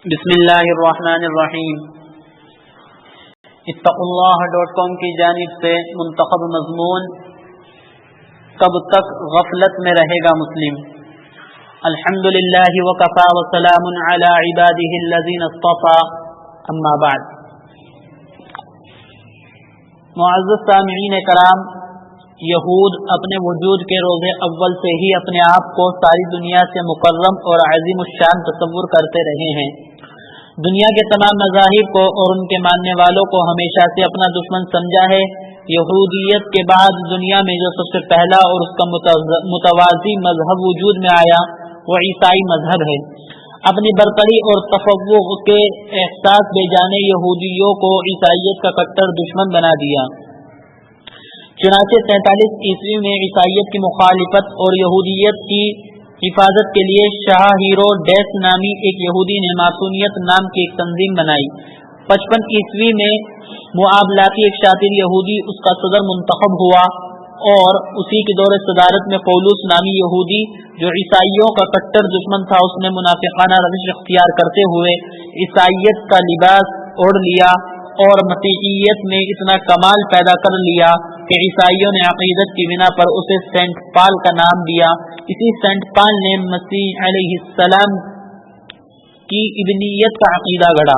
بسم اللہ الرحمن الرحیم۔ اتقوا.com کی جانب سے منتخب مضمون کب تک غفلت میں رہے گا مسلم۔ الحمدللہ وکفی وسلام علی عبادہ الذین اصطفی، اما بعد۔ معزز سامعین کرام، یہود اپنے وجود کے روز اول سے ہی اپنے آپ کو ساری دنیا سے مکرم اور عظیم الشان تصور کرتے رہے ہیں۔ دنیا کے تمام مذاہب کو اور ان کے ماننے والوں کو ہمیشہ سے اپنا دشمن سمجھا ہے۔ یہودیت کے بعد دنیا میں جو سب سے پہلا اور اس کا متوازی مذہب وجود میں آیا وہ عیسائی مذہب ہے۔ اپنی برتری اور تفوق کے احساس بے جانے یہودیوں کو عیسائیت کا کٹر دشمن بنا دیا۔ چنانچہ 43 عیسوی میں عیسائیت کی مخالفت اور یہودیت کی حفاظت کے لیے شاہ ہیروڈیس نامی ایک یہودی نے ماسونیت نام کی ایک تنظیم بنائی۔ 55 عیسوی میں معاملاتی ایک شاطر یہودی اس کا صدر منتخب ہوا اور اسی کے دور صدارت میں پولس نامی یہودی جو عیسائیوں کا کٹر دشمن تھا، اس نے منافقانہ روش اختیار کرتے ہوئے عیسائیت کا لباس اوڑھ لیا اور مسیحیت میں اتنا کمال پیدا کر لیا کہ عیسائیوں نے عقیدت کی بنا پر اسے سینٹ پال کا نام دیا۔ اسی سینٹ پال نے مسیح علیہ السلام کی ابنیت کا عقیدہ گڑھا۔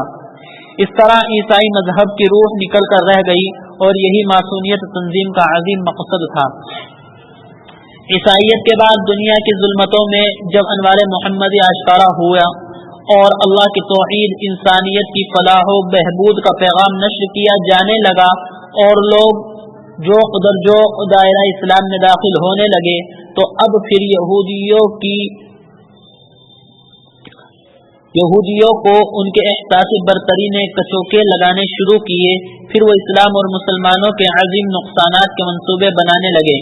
اس طرح عیسائی مذہب کی روح نکل کر رہ گئی اور یہی ماسونیت تنظیم کا عظیم مقصد تھا۔ عیسائیت کے بعد دنیا کی ظلمتوں میں جب انوار محمدی آشکارا ہوا اور اللہ کی توحید، انسانیت کی فلاح و بہبود کا پیغام نشر کیا جانے لگا اور لوگ جو قدر جو دائرہ اسلام میں داخل ہونے لگے، تو اب پھر یہودیوں کو ان کے احساس برتری نے کچوکے لگانے شروع کیے۔ پھر وہ اسلام اور مسلمانوں کے عظیم نقصانات کے منصوبے بنانے لگے۔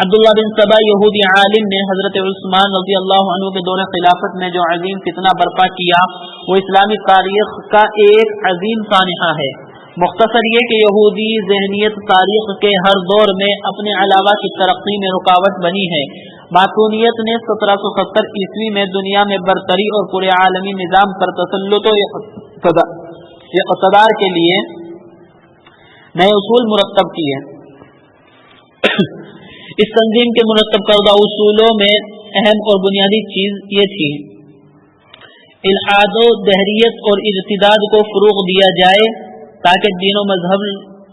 عبداللہ بن سبا یہودی عالم نے حضرت عثمان رضی اللہ عنہ کے دور خلافت میں جو عظیم فتنہ برپا کیا وہ اسلامی تاریخ کا ایک عظیم سانحہ ہے۔ مختصر یہ کہ یہودی ذہنیت تاریخ کے ہر دور میں اپنے علاوہ کی ترقی میں رکاوٹ بنی ہے۔ ماسونیت نے 1770 عیسوی میں دنیا میں برتری اور پورے عالمی نظام پر تسلط و اقتدار کے لیے نئے اصول مرتب کیے۔ اس تنظیم کے مرتب کردہ اصولوں میں اہم اور بنیادی چیز یہ تھی: الحاد و دہریت اور ارتداد کو فروغ دیا جائے تاکہ دین و مذہب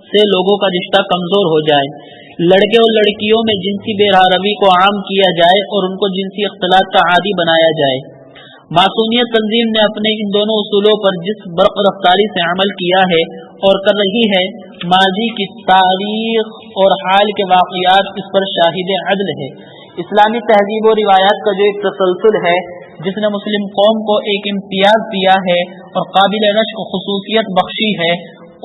سے لوگوں کا رشتہ کمزور ہو جائے۔ لڑکے اور لڑکیوں میں جنسی بے روی کو عام کیا جائے اور ان کو جنسی اختلاط کا عادی بنایا جائے۔ ماسونیت تنظیم نے اپنے ان دونوں اصولوں پر جس برق رفتاری سے عمل کیا ہے اور کر رہی ہے، ماضی کی تاریخ اور حال کے واقعات اس پر شاہد عدل ہے۔ اسلامی تہذیب و روایات کا جو ایک تسلسل ہے جس نے مسلم قوم کو ایک امتیاز دیا ہے اور قابل رشک خصوصیت بخشی ہے،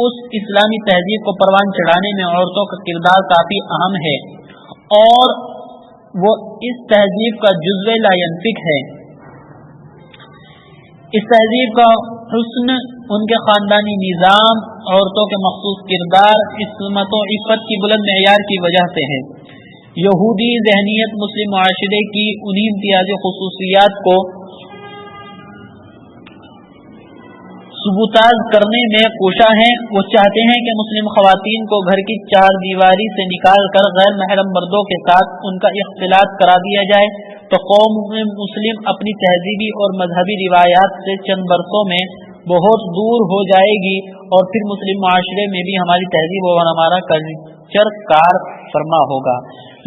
اس اسلامی تہذیب کو پروان چڑھانے میں عورتوں کا کردار کافی اہم ہے اور وہ اس تہذیب کا جزو لا ينفک ہے۔ اس تہذیب کا حسن ان کے خاندانی نظام، عورتوں کے مخصوص کردار، عصمت و عفت کی بلند معیار کی وجہ سے ہے۔ یہودی ذہنیت مسلم معاشرے کی انہی امتیازی خصوصیات کو ثبوتاز کرنے میں کوشاں ہیں۔ وہ چاہتے ہیں کہ مسلم خواتین کو گھر کی چار دیواری سے نکال کر غیر محرم مردوں کے ساتھ ان کا اختلاط کرا دیا جائے تو قوم مسلم اپنی تہذیبی اور مذہبی روایات سے چند برسوں میں بہت دور ہو جائے گی اور پھر مسلم معاشرے میں بھی ہماری تہذیب اور ہمارا کلچر کار فرما ہوگا۔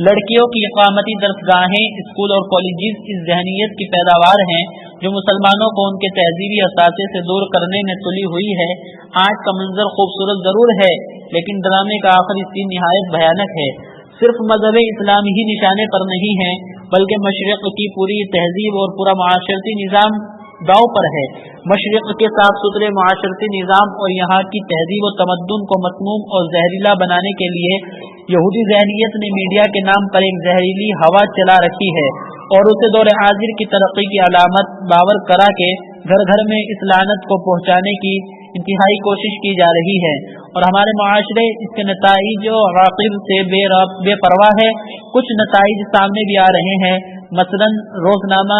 لڑکیوں کی اقامتی درسگاہیں، اسکول اور کالجز اس ذہنیت کی پیداوار ہیں جو مسلمانوں کو ان کے تہذیبی اثاثے سے دور کرنے میں تلی ہوئی ہے۔ آج کا منظر خوبصورت ضرور ہے لیکن ڈرامے کا آخری سین نہایت بھیانک ہے۔ صرف مذہب اسلام ہی نشانے پر نہیں ہے بلکہ مشرق کی پوری تہذیب اور پورا معاشرتی نظام داؤ پر ہے۔ مشرق کے صاف ستھرے معاشرتی نظام اور یہاں کی تہذیب و تمدن کو مسموم اور زہریلا بنانے کے لیے یہودی ذہنیت نے میڈیا کے نام پر ایک زہریلی ہوا چلا رکھی ہے اور اسے دور حاضر کی ترقی کی علامت باور کرا کے گھر گھر میں اس لعنت کو پہنچانے کی انتہائی کوشش کی جا رہی ہے اور ہمارے معاشرے اس کے نتائج و عواقب سے بے پرواہ ہے۔ کچھ نتائج سامنے بھی آ رہے ہیں، مثلا روزنامہ